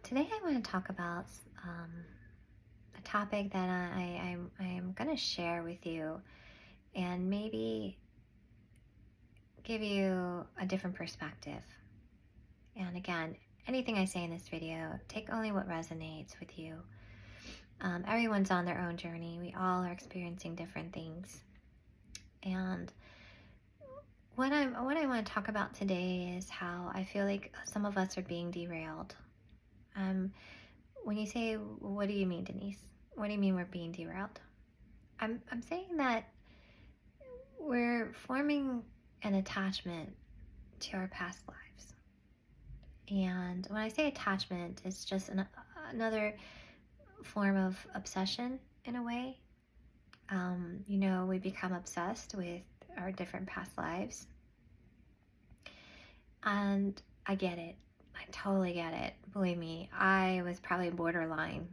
Today I want to talk about a topic that I'm going to share with you and maybe give you a different perspective. And again, anything I say in this video, take only what resonates with you. Everyone's on their own journey. We all are experiencing different things. And what I want to talk about today is how I feel like some of us are being derailed. When you say, what do you mean, Denise? What do you mean we're being derailed? I'm saying that we're forming an attachment to our past lives. And when I say attachment, it's just another form of obsession in a way. We become obsessed with our different past lives. And I get it. I totally get it. Believe me, I was probably borderline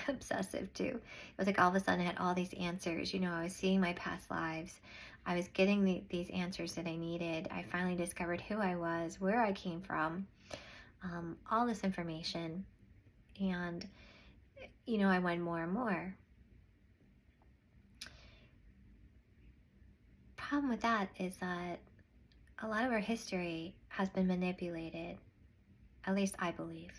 obsessive too. It was like all of a sudden I had all these answers. I was seeing my past lives. I was getting these answers that I needed. I finally discovered who I was, where I came from, all this information. And, I wanted more and more. Problem with that is that a lot of our history has been manipulated. At least I believe.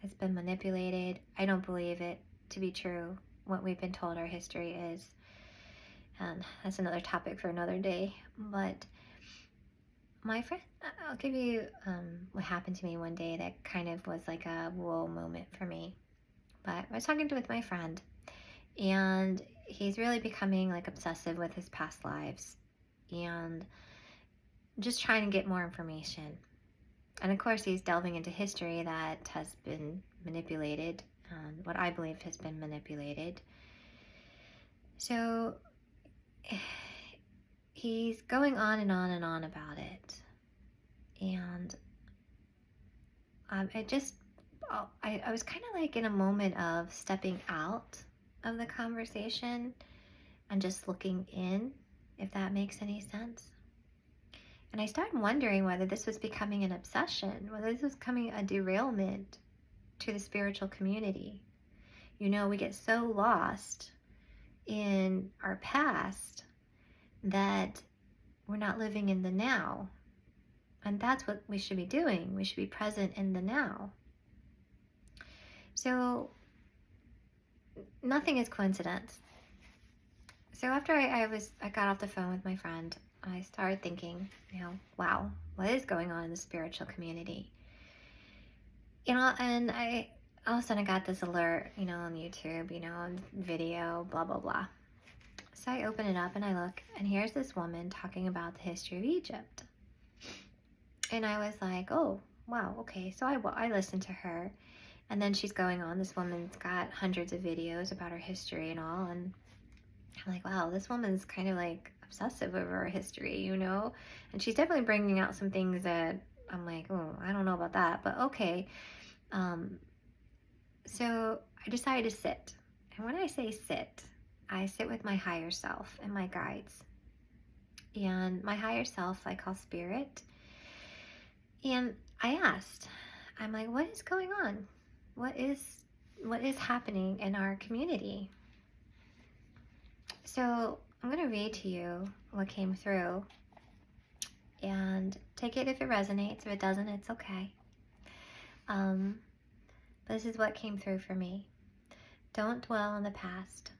It's been manipulated. I don't believe it to be true, what we've been told our history is. And that's another topic for another day. But my friend, I'll give you what happened to me one day that kind of was like a whoa moment for me. But I was talking with my friend, and he's really becoming like obsessive with his past lives and just trying to get more information. And of course, he's delving into history that has been manipulated, what I believe has been manipulated. So he's going on and on and on about it. And I was kind of like in a moment of stepping out of the conversation and just looking in, if that makes any sense. And I started wondering whether this was becoming an obsession, whether this was becoming a derailment to the spiritual community. We get so lost in our past that we're not living in the now. And that's what we should be doing. We should be present in the now. So nothing is coincidence. So after I got off the phone with my friend, I started thinking, wow, what is going on in the spiritual community? And I all of a sudden I got this alert, on YouTube, video, blah, blah, blah. So I open it up and I look, and here's this woman talking about the history of Egypt. And I was like, oh, wow, okay. So I listened to her, and then she's going on. This woman's got hundreds of videos about her history and all, and I'm like, wow, this woman's kind of like obsessive over her history, and she's definitely bringing out some things that I'm like, oh, I don't know about that, but okay. So I decided to sit, and when I say sit, I sit with my higher self and my guides. And my higher self I call spirit, and I asked, I'm like, what is going on? What is happening in our community? So I'm going to read to you what came through, and take it if it resonates. If it doesn't, it's okay. This is what came through for me. Don't dwell on the past.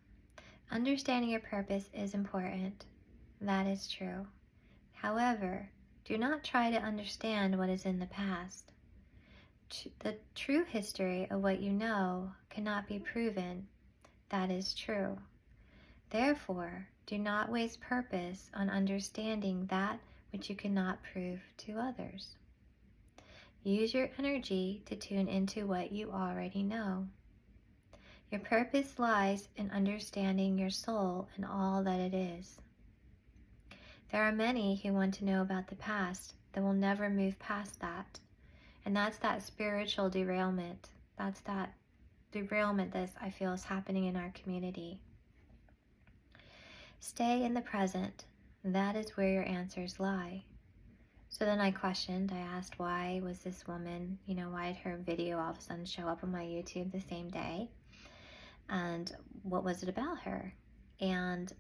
Understanding your purpose is important. That is true. However, do not try to understand what is in the past. The true history of what you know cannot be proven. That is true. Therefore, do not waste purpose on understanding that which you cannot prove to others. Use your energy to tune into what you already know. Your purpose lies in understanding your soul and all that it is. There are many who want to know about the past that will never move past that. And that's that spiritual derailment. That's that derailment that I feel is happening in our community. Stay in the present. That is where your answers lie. So then I questioned, I asked, why was this woman, why did her video all of a sudden show up on my YouTube the same day? And what was it about her? And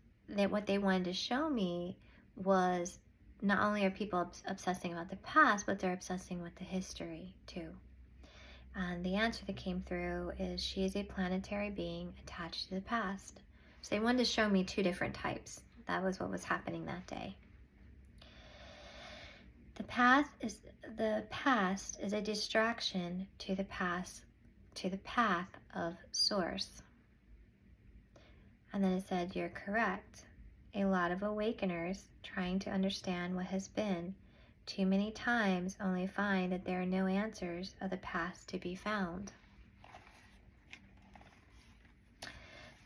what they wanted to show me was not only are people obsessing about the past, but they're obsessing with the history too. And the answer that came through is she is a planetary being attached to the past. So they wanted to show me two different types. That was what was happening that day. The past is a distraction to the path of source. And then it said, you're correct. A lot of awakeners trying to understand what has been too many times only find that there are no answers of the past to be found.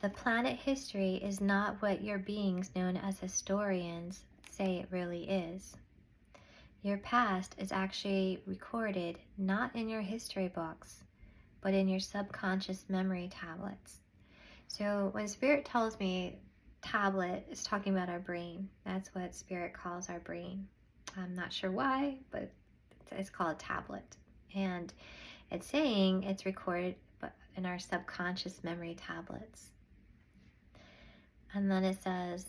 The planet history is not what your beings known as historians say it really is. Your past is actually recorded not in your history books, but in your subconscious memory tablets. So when Spirit tells me tablet, it's talking about our brain. That's what Spirit calls our brain. I'm not sure why, but it's called a tablet. And it's saying it's recorded in our subconscious memory tablets. And then it says,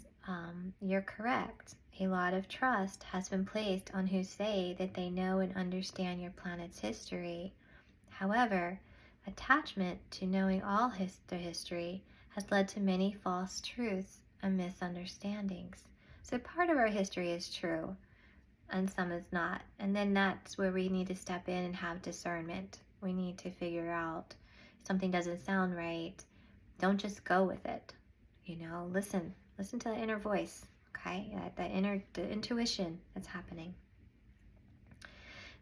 you're correct. A lot of trust has been placed on who say that they know and understand your planet's history. However, attachment to knowing all the history has led to many false truths and misunderstandings. So part of our history is true, and some is not. And then that's where we need to step in and have discernment. We need to figure out if something doesn't sound right. Don't just go with it. Listen to that inner voice, okay? The intuition that's happening.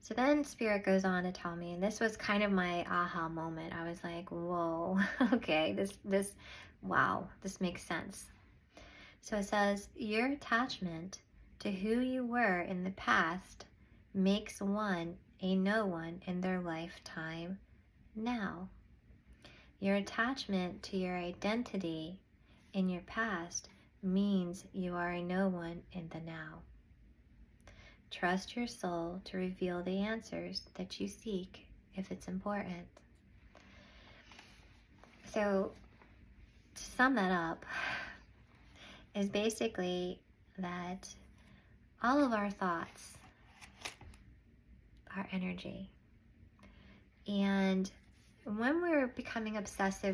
So then Spirit goes on to tell me, and this was kind of my aha moment. I was like, whoa, okay, wow, this makes sense. So it says, your attachment to who you were in the past makes one a no one in their lifetime now. Your attachment to your identity in your past means you are a no one in the now. Trust your soul to reveal the answers that you seek if it's important. So, to sum that up, is basically that all of our thoughts are energy. And when we're becoming obsessed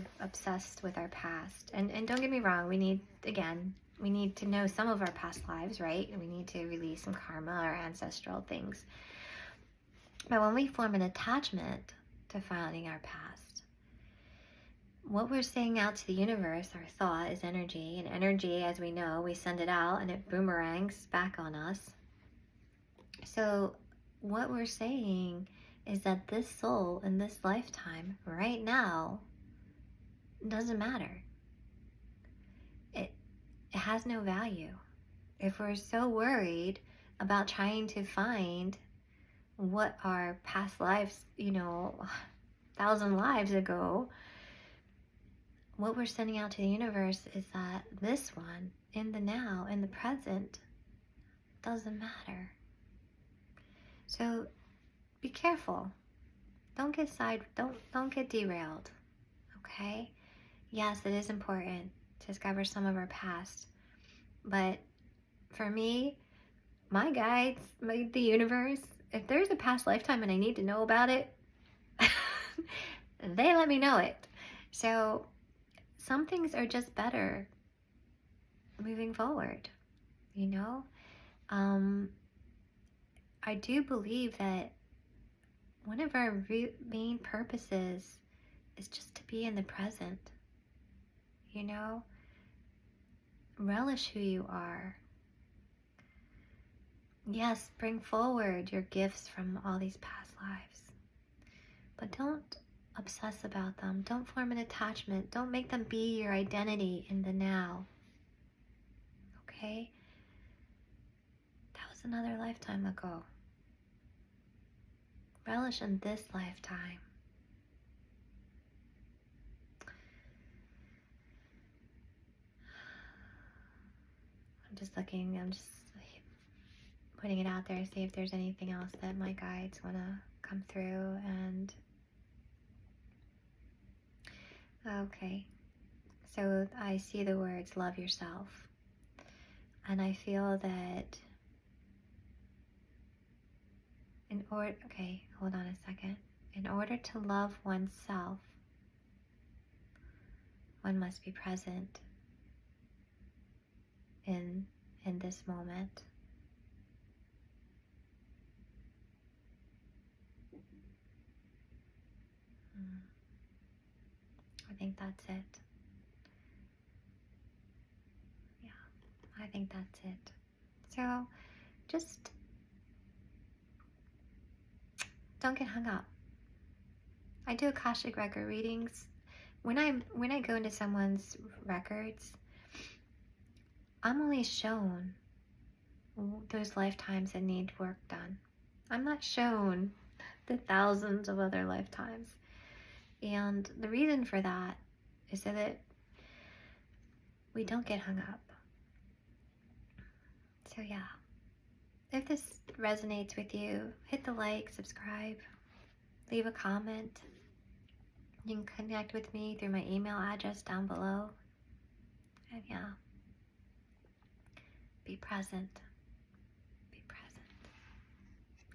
with our past, and don't get me wrong, we need to know some of our past lives, right? We need to release some karma or ancestral things. But when we form an attachment to finding our past, what we're saying out to the universe, our thought, is energy. And energy, as we know, we send it out and it boomerangs back on us. So what we're saying is that this soul in this lifetime, right now, doesn't matter. It has no value. If we're so worried about trying to find what our past lives, 1,000 lives ago, what we're sending out to the universe is that this one, in the now, in the present, doesn't matter. So be careful. Don't get derailed. Okay? Yes, it is important to discover some of our past. But for me, my guides, the universe, if there's a past lifetime and I need to know about it, they let me know it. So some things are just better moving forward, I do believe that one of our main purposes is just to be in the present, relish who you are. Yes, bring forward your gifts from all these past lives, but don't obsess about them. Don't form an attachment. Don't make them be your identity in the now. Okay? That was another lifetime ago. Relish in this lifetime. I'm just putting it out there, see if there's anything else that my guides want to come through. And okay, so I see the words love yourself, and I feel that okay, hold on a second. In order to love oneself, one must be present in this moment. I think that's it. Yeah, I think that's it. So just don't get hung up. I do Akashic record readings. When I go into someone's records, I'm only shown those lifetimes that need work done. I'm not shown the thousands of other lifetimes. And the reason for that is so that we don't get hung up. So yeah, if this resonates with you, hit the like, subscribe, leave a comment. You can connect with me through my email address down below. And yeah, be present.